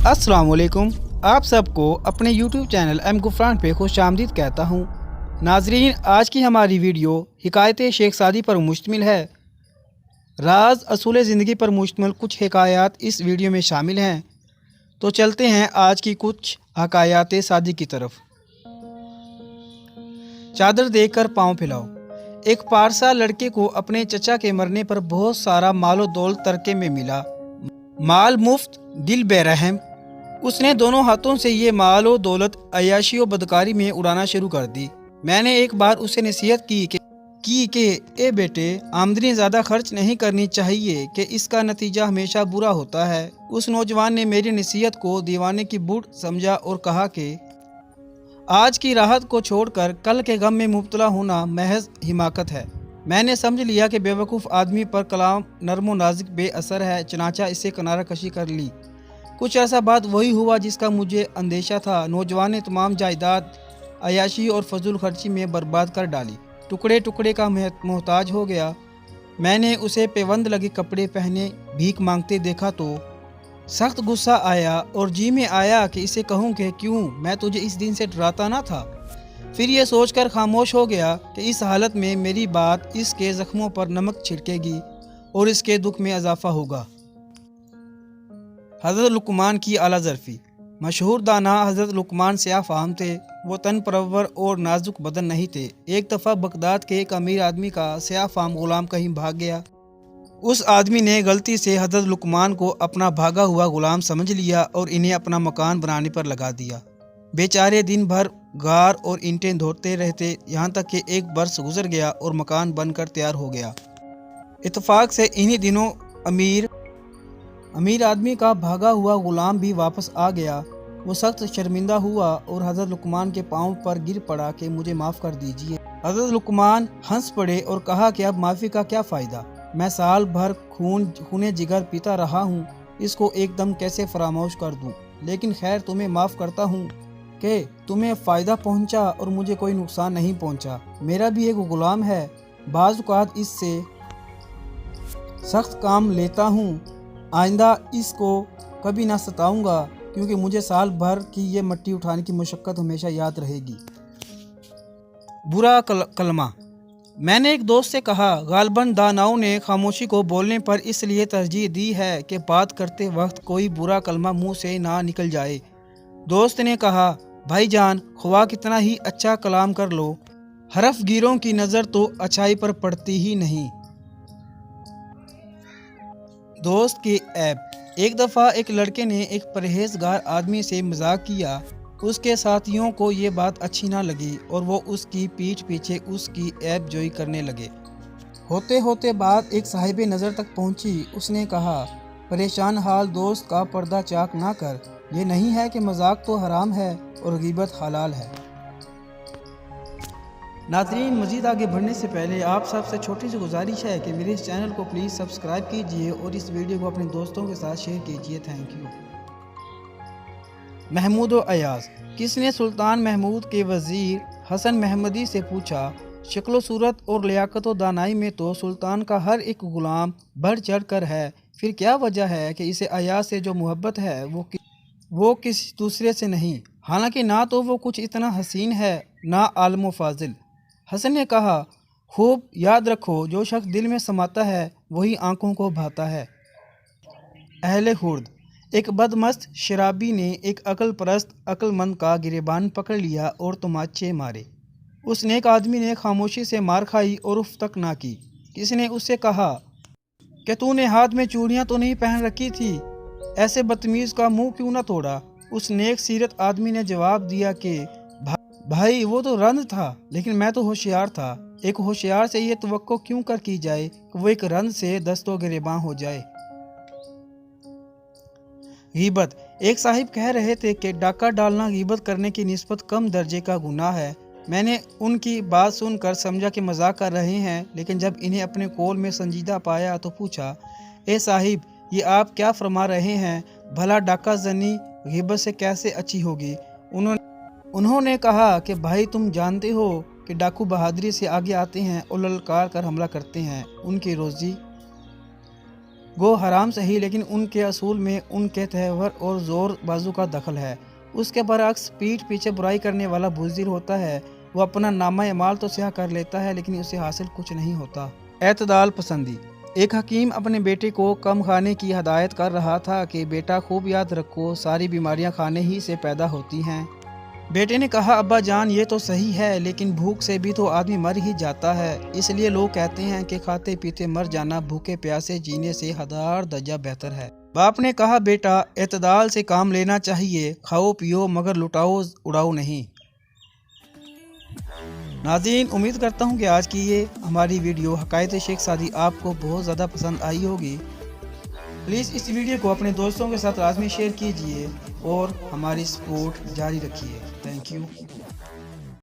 अस्सलाम वालेकुम। आप सबको अपने YouTube चैनल एम गुफरान पे खुश आमदीद कहता हूँ। नाजरीन, आज की हमारी वीडियो हिकायत शेख सादी पर मुश्तमिल है। राज असूल ज़िंदगी पर मुश्तमिल कुछ हिकायात इस वीडियो में शामिल हैं। तो चलते हैं आज की कुछ हकायात सादी की तरफ। चादर देकर पाँव फैलाओ। एक पारसा लड़के को अपने चचा के मरने पर बहुत सारा मालो दौलत तरके में मिला। माल मुफ्त, दिल बेरहम। उसने दोनों हाथों से ये माल और दौलत अयाशी और बदकारी में उड़ाना शुरू कर दी। मैंने एक बार उसे नसीहत की कि ए बेटे, आमदनी ज़्यादा खर्च नहीं करनी चाहिए कि इसका नतीजा हमेशा बुरा होता है। उस नौजवान ने मेरी नसीहत को दीवाने की बूट समझा और कहा कि आज की राहत को छोड़कर कल के गम में मुब्तला होना महज हिमाकत है। मैंने समझ लिया कि बेवकूफ़ आदमी पर कलाम नर्म व नाजुक बेअसर है, चनाचा इसे किनारा कशी कर ली। कुछ ऐसा बाद वही हुआ जिसका मुझे अंदेशा था। नौजवान ने तमाम जायदाद अयाशी और फजूल खर्ची में बर्बाद कर डाली। टुकड़े टुकड़े का मोहताज हो गया। मैंने उसे पेवंद लगे कपड़े पहने भीख मांगते देखा तो सख्त गुस्सा आया और जी में आया कि इसे कहूँ कि क्यों मैं तुझे इस दिन से डराता ना था। फिर ये सोचकर खामोश हो गया कि इस हालत में मेरी बात इसके ज़ख्मों पर नमक छिड़केगी और इसके दुख में इजाफा होगा। हज़रत लुकमान की आला ज़रफ़ी। मशहूर दाना हज़रत लुकमान स्याह फ़ाहम थे। वो तन परवर और नाजुक बदन नहीं थे। एक दफ़ा बगदाद के एक अमीर आदमी का स्याह फ़ाहम ग़ुलाम कहीं भाग गया। उस आदमी ने गलती से हज़रत लुकमान को अपना भागा हुआ ग़ुलाम समझ लिया और इन्हें अपना मकान बनाने पर लगा दिया। बेचारे दिन भर गार और ईंटें ढोते रहते, यहाँ तक कि एक बरस गुजर गया और मकान बनकर तैयार हो गया। इत्तेफाक से इन्हीं दिनों अमीर आदमी का भागा हुआ ग़ुलाम भी वापस आ गया। वो सख्त शर्मिंदा हुआ और हज़रत लुकमान के पाँव पर गिर पड़ा कि मुझे माफ़ कर दीजिए। हज़रत लुकमान हंस पड़े और कहा कि अब माफ़ी का क्या फ़ायदा, मैं साल भर खूने जिगर पीता रहा हूँ, इसको एकदम कैसे फरामोश कर दूँ। लेकिन खैर, तुम्हें माफ़ करता हूँ कि तुम्हें फ़ायदा पहुँचा और मुझे कोई नुकसान नहीं पहुँचा। मेरा भी एक ग़ुलाम है, बाज़ औक़ात इससे सख्त काम लेता हूँ। आइंदा इसको कभी ना सताऊंगा, क्योंकि मुझे साल भर की ये मट्टी उठाने की मुशक्क़त हमेशा याद रहेगी। बुरा कलमा। मैंने एक दोस्त से कहा, गालबन दानाओं ने खामोशी को बोलने पर इसलिए तरजीह दी है कि बात करते वक्त कोई बुरा कलमा मुंह से ना निकल जाए। दोस्त ने कहा, भाईजान, ख्वाह कितना ही अच्छा कलाम कर लो, हरफ गिरों की नज़र तो अच्छाई पर पड़ती ही नहीं। दोस्त की ऐब। एक दफ़ा एक लड़के ने एक परहेजगार आदमी से मजाक किया। उसके साथियों को ये बात अच्छी ना लगी और वो उसकी पीठ पीछे उसकी ऐब जोई करने लगे। होते होते बात एक साहिब नज़र तक पहुंची। उसने कहा, परेशान हाल दोस्त का पर्दा चाक ना कर। ये नहीं है कि मजाक तो हराम है और ग़ीबत हलाल है। नाज़रीन, मज़ीद आगे बढ़ने से पहले आप सबसे छोटी सी गुजारिश है कि मेरे इस चैनल को प्लीज़ सब्सक्राइब कीजिए और इस वीडियो को अपने दोस्तों के साथ शेयर कीजिए। Thank you. महमूद व अयाज। किसने सुल्तान महमूद के वज़ीर हसन महमदी से पूछा, शक्ल सूरत और लियाकत व दानाई में तो सुल्तान का हर एक ग़ुलाम बढ़ चढ़ कर है, फिर क्या वजह है कि इसे अयाज से जो मोहब्बत है वो किसी दूसरे से नहीं, हालांकि ना तो वो कुछ इतना हसीन है ना आलम व फाजिल। हसन ने कहा, खूब याद रखो, जो शख्स दिल में समाता है वही आंखों को भाता है। अहले हुर्द। एक बदमस्त शराबी ने एक अक्ल परस्त अक्लमंद का गिरेबान पकड़ लिया और तमाचे मारे। उस नेक आदमी ने खामोशी से मार खाई और उफ तक ना की। किसी ने उससे कहा कि तूने हाथ में चूड़ियाँ तो नहीं पहन रखी थी, ऐसे बदतमीज़ का मुंह क्यों ना तोड़ा। उस नेक सीरत आदमी ने जवाब दिया कि भाई, वो तो रंद था, लेकिन मैं तो होशियार था। एक होशियार से ये तवक्को क्यों कर की जाए कि वो एक रंद से दस्तो गिरेबां हो जाए। गीबत। एक साहिब कह रहे थे कि डाका डालना गीबत करने की निस्बत कम दर्जे का गुनाह है। मैंने उनकी बात सुनकर समझा कि मजाक कर रहे हैं, लेकिन जब इन्हें अपने कौल में संजीदा पाया तो पूछा, ए साहिब, ये आप क्या फरमा रहे हैं? भला डाका जनी गीबत से कैसे अच्छी होगी? उन्होंने कहा कि भाई, तुम जानते हो कि डाकू बहादुरी से आगे आते हैं और ललकार कर हमला करते हैं। उनकी रोज़ी गो हराम सही, लेकिन उनके असूल में उनके तहवर और ज़ोर बाजू का दखल है। उसके बरअक्स पीठ पीछे बुराई करने वाला बुज़दिल होता है। वो अपना नामा अमाल तो स्याह कर लेता है, लेकिन उसे हासिल कुछ नहीं होता। एतदाल पसंदी। एक हकीम अपने बेटे को कम खाने की हदायत कर रहा था कि बेटा खूब याद रखो, सारी बीमारियां खाने ही से पैदा होती हैं। बेटे ने कहा, अब्बा जान ये तो सही है, लेकिन भूख से भी तो आदमी मर ही जाता है। इसलिए लोग कहते हैं कि खाते पीते मर जाना भूखे प्यासे जीने से हजार दर्जा बेहतर है। बाप ने कहा, बेटा एतदाल से काम लेना चाहिए, खाओ पियो मगर लुटाओ उड़ाओ नहीं। नाज़रीन, उम्मीद करता हूँ कि आज की ये हमारी वीडियो हकायत शेख सादी आपको बहुत ज़्यादा पसंद आई होगी। प्लीज़ इस वीडियो को अपने दोस्तों के साथ लाजमी शेयर कीजिए और हमारी सपोर्ट जारी रखिए। Thank you.